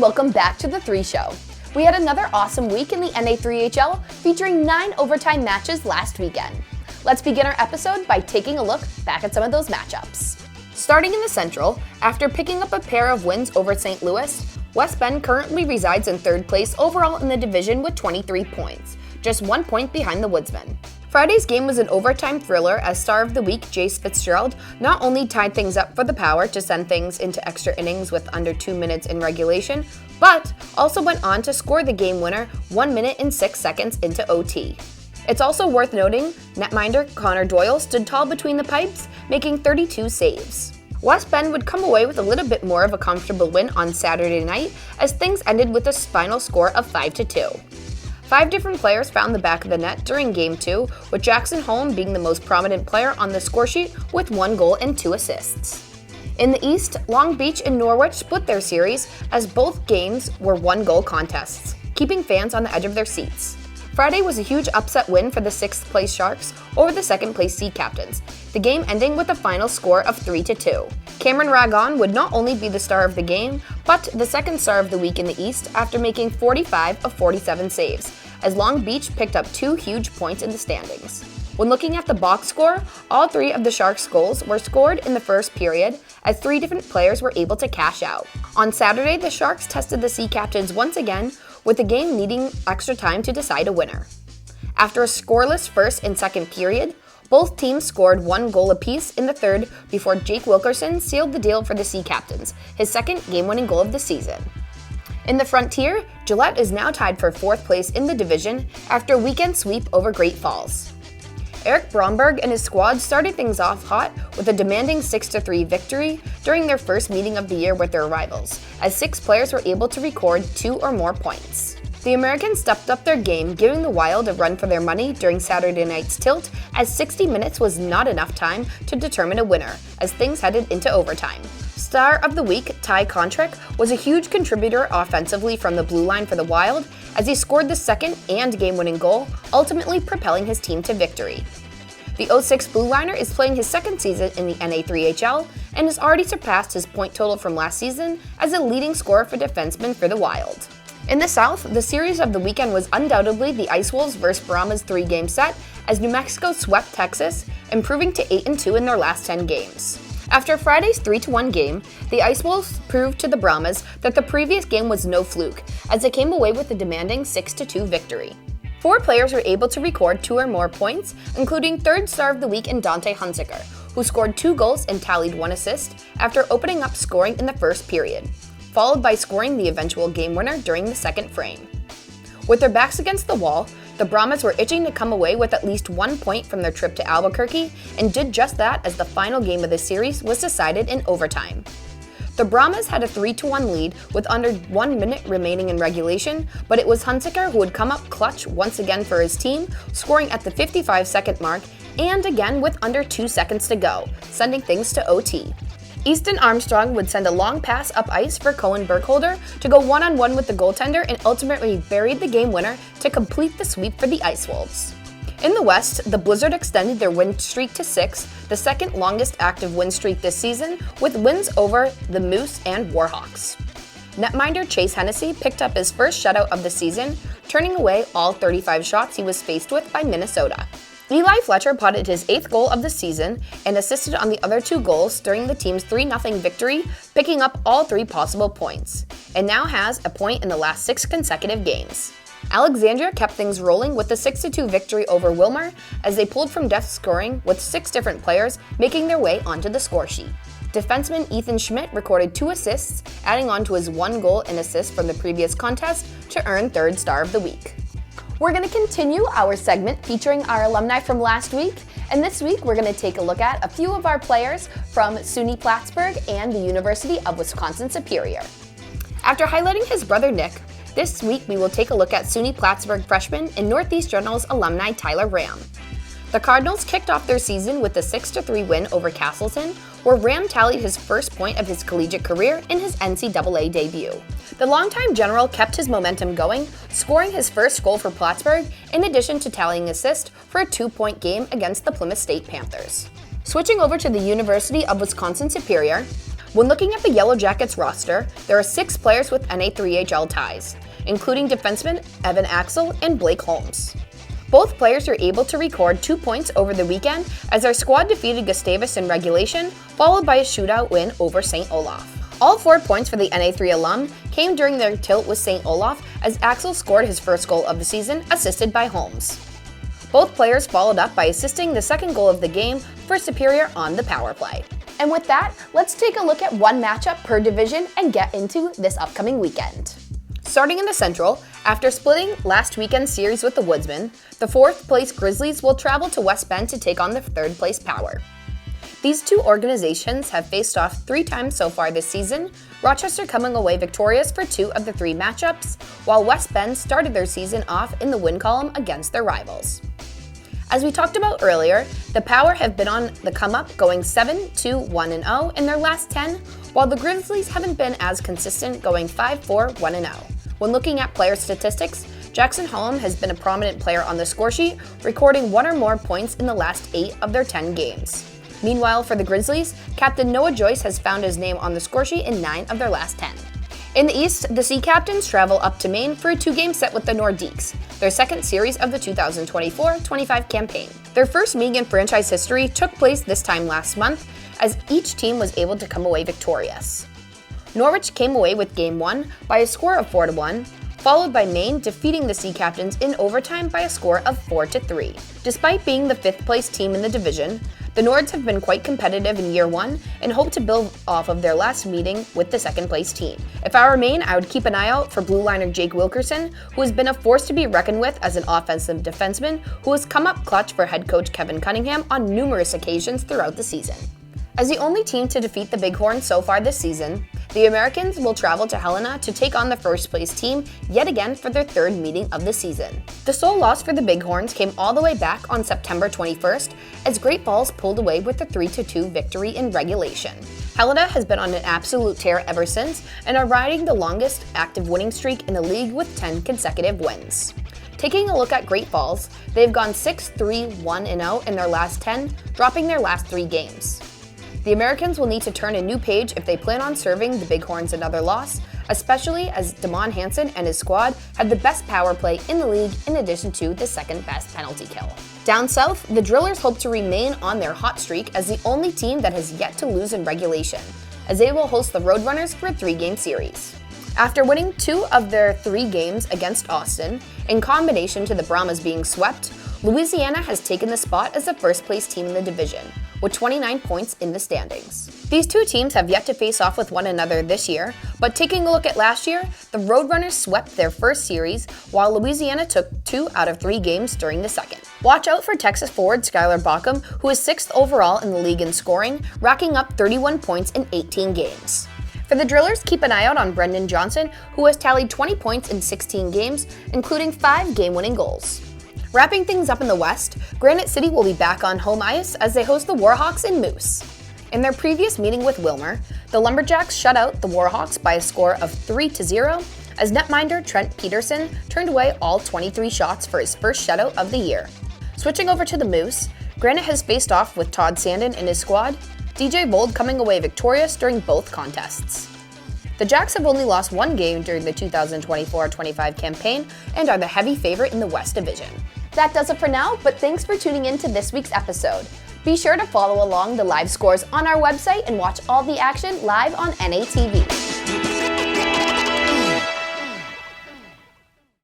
welcome back to The 3 Show. We had another awesome week in the NA3HL featuring 9 overtime matches last weekend. Let's begin our episode by taking a look back at some of those matchups. Starting in the Central, after picking up a pair of wins over St. Louis, West Bend currently resides in 3rd place overall in the division with 23 points, just 1 point behind the Woodsmen. Friday's game was an overtime thriller as Star of the Week Jace Fitzgerald not only tied things up for the Power to send things into extra innings with under 2 minutes in regulation, but also went on to score the game winner 1 minute and 6 seconds into OT. It's also worth noting, netminder Connor Doyle stood tall between the pipes, making 32 saves. West Bend would come away with a little bit more of a comfortable win on Saturday night as things ended with a final score of 5-2. 5 different players found the back of the net during Game 2, with Jackson Holm being the most prominent player on the scoresheet with 1 goal and 2 assists. In the East, Long Beach and Norwich split their series as both games were 1-goal contests, keeping fans on the edge of their seats. Friday was a huge upset win for the 6th place Sharks over the 2nd place Sea Captains, the game ending with a final score of 3-2. Cameron Ragon would not only be the star of the game, but the 2nd star of the week in the East after making 45 of 47 saves, as Long Beach picked up 2 huge points in the standings. When looking at the box score, all 3 of the Sharks' goals were scored in the first period, as 3 different players were able to cash out. On Saturday, the Sharks tested the Sea Captains once again, with the game needing extra time to decide a winner. After a scoreless first and second period, both teams scored 1 goal apiece in the third before Jake Wilkerson sealed the deal for the Sea Captains, his 2nd game-winning goal of the season. In the Frontier, Gillette is now tied for 4th place in the division after a weekend sweep over Great Falls. Eric Bromberg and his squad started things off hot with a demanding 6-3 victory during their first meeting of the year with their rivals, as 6 players were able to record 2 or more points. The Americans stepped up their game, giving the Wild a run for their money during Saturday night's tilt, as 60 minutes was not enough time to determine a winner, as things headed into overtime. Star of the Week, Ty Kontrek, was a huge contributor offensively from the blue line for the Wild, as he scored the 2nd and game-winning goal, ultimately propelling his team to victory. The 06 Blue Liner is playing his 2nd season in the NA3HL and has already surpassed his point total from last season as a leading scorer for defensemen for the Wild. In the South, the series of the weekend was undoubtedly the Ice Wolves vs. Brahmas 3-game set as New Mexico swept Texas, improving to 8-2 in their last 10 games. After Friday's 3-1 game, the Ice Wolves proved to the Brahmas that the previous game was no fluke, as they came away with a demanding 6-2 victory. 4 players were able to record 2 or more points, including 3rd star of the week in Dante Hunziker, who scored 2 goals and tallied 1 assist after opening up scoring in the first period, followed by scoring the eventual game winner during the 2nd frame. With their backs against the wall, the Brahmas were itching to come away with at least 1 point from their trip to Albuquerque, and did just that as the final game of the series was decided in overtime. The Brahmas had a 3-1 lead with under 1 minute remaining in regulation, but it was Hunziker who would come up clutch once again for his team, scoring at the 55-second mark and again with under 2 seconds to go, sending things to OT. Easton Armstrong would send a long pass up ice for Cohen Burkholder to go one-on-one with the goaltender and ultimately buried the game winner to complete the sweep for the Ice Wolves. In the West, the Blizzard extended their win streak to 6, the 2nd longest active win streak this season, with wins over the Moose and Warhawks. Netminder Chase Hennessy picked up his first shutout of the season, turning away all 35 shots he was faced with by Minnesota. Eli Fletcher potted his 8th goal of the season and assisted on the other 2 goals during the team's 3-0 victory, picking up all 3 possible points, and now has a point in the last 6 consecutive games. Alexandria kept things rolling with a 6-2 victory over Wilmer as they pulled from death scoring with 6 different players making their way onto the scoresheet. Defenseman Ethan Schmidt recorded 2 assists, adding on to his 1 goal and assist from the previous contest to earn 3rd star of the week. We're going to continue our segment featuring our alumni from last week, and this week we're going to take a look at a few of our players from SUNY Plattsburgh and the University of Wisconsin-Superior. After highlighting his brother Nick, this week we will take a look at SUNY Plattsburgh freshman and Northeast Journal's alumni Tyler Ram. The Cardinals kicked off their season with a 6-3 win over Castleton, where Ram tallied his first point of his collegiate career in his NCAA debut. The longtime General kept his momentum going, scoring his first goal for Plattsburgh, in addition to tallying assist for a 2-point game against the Plymouth State Panthers. Switching over to the University of Wisconsin-Superior, When looking at the Yellow Jackets roster, there are 6 players with NA3HL ties, including defensemen Evan Axel and Blake Holmes. Both players are able to record 2 points over the weekend as our squad defeated Gustavus in regulation, followed by a shootout win over St. Olaf. All 4 points for the NA3 alum came during their tilt with St. Olaf as Axel scored his first goal of the season, assisted by Holmes. Both players followed up by assisting the second goal of the game for Superior on the power play. And with that, let's take a look at one matchup per division and get into this upcoming weekend. Starting in the Central, after splitting last weekend's series with the Woodsmen, the 4th place Grizzlies will travel to West Bend to take on the 3rd place Power. These two organizations have faced off 3 times so far this season, Rochester coming away victorious for 2 of the 3 matchups, while West Bend started their season off in the win column against their rivals. As we talked about earlier, the Power have been on the come-up, going 7-2-1-0 in their last 10, while the Grizzlies haven't been as consistent, going 5-4-1-0. When looking at player statistics, Jackson Holm has been a prominent player on the scoresheet, recording 1 or more points in the last 8 of their 10 games. Meanwhile, for the Grizzlies, Captain Noah Joyce has found his name on the scoresheet in 9 of their last 10. In the East, the Sea Captains travel up to Maine for a 2-game set with the Nordiques, their second series of the 2024-25 campaign. Their first meeting in franchise history took place this time last month, as each team was able to come away victorious. Norwich came away with Game 1 by a score of 4-1, followed by Maine defeating the Sea Captains in overtime by a score of 4-3. Despite being the 5th place team in the division, the Nords have been quite competitive in year 1 and hope to build off of their last meeting with the 2nd place team. If I were Maine, I would keep an eye out for blue liner Jake Wilkerson, who has been a force to be reckoned with as an offensive defenseman who has come up clutch for head coach Kevin Cunningham on numerous occasions throughout the season. As the only team to defeat the Bighorns so far this season, the Americans will travel to Helena to take on the 1st place team yet again for their 3rd meeting of the season. The sole loss for the Bighorns came all the way back on September 21st as Great Falls pulled away with a 3-2 victory in regulation. Helena has been on an absolute tear ever since and are riding the longest active winning streak in the league with 10 consecutive wins. Taking a look at Great Falls, they've gone 6-3-1-0 in their last 10, dropping their last 3 games. The Americans will need to turn a new page if they plan on serving the Bighorns another loss, especially as Damon Hansen and his squad have the best power play in the league in addition to the 2nd best penalty kill. Down south, the Drillers hope to remain on their hot streak as the only team that has yet to lose in regulation, as they will host the Roadrunners for a 3-game series. After winning 2 of their 3 games against Austin, in combination to the Brahmas being swept, Louisiana has taken the spot as the 1st place team in the division, with 29 points in the standings. These 2 teams have yet to face off with one another this year, but taking a look at last year, the Roadrunners swept their first series, while Louisiana took 2 out of 3 games during the second. Watch out for Texas forward Skylar Baucom, who is 6th overall in the league in scoring, racking up 31 points in 18 games. For the Drillers, keep an eye out on Brendan Johnson, who has tallied 20 points in 16 games, including 5 game-winning goals. Wrapping things up in the West, Granite City will be back on home ice as they host the Warhawks in Moose. In their previous meeting with Wilmer, the Lumberjacks shut out the Warhawks by a score of 3-0 as netminder Trent Peterson turned away all 23 shots for his first shutout of the year. Switching over to the Moose, Granite has faced off with Todd Sandin and his squad, DJ Bold coming away victorious during both contests. The Jacks have only lost 1 game during the 2024-25 campaign and are the heavy favorite in the West Division. That does it for now, but thanks for tuning in to this week's episode. Be sure to follow along the live scores on our website and watch all the action live on NATV.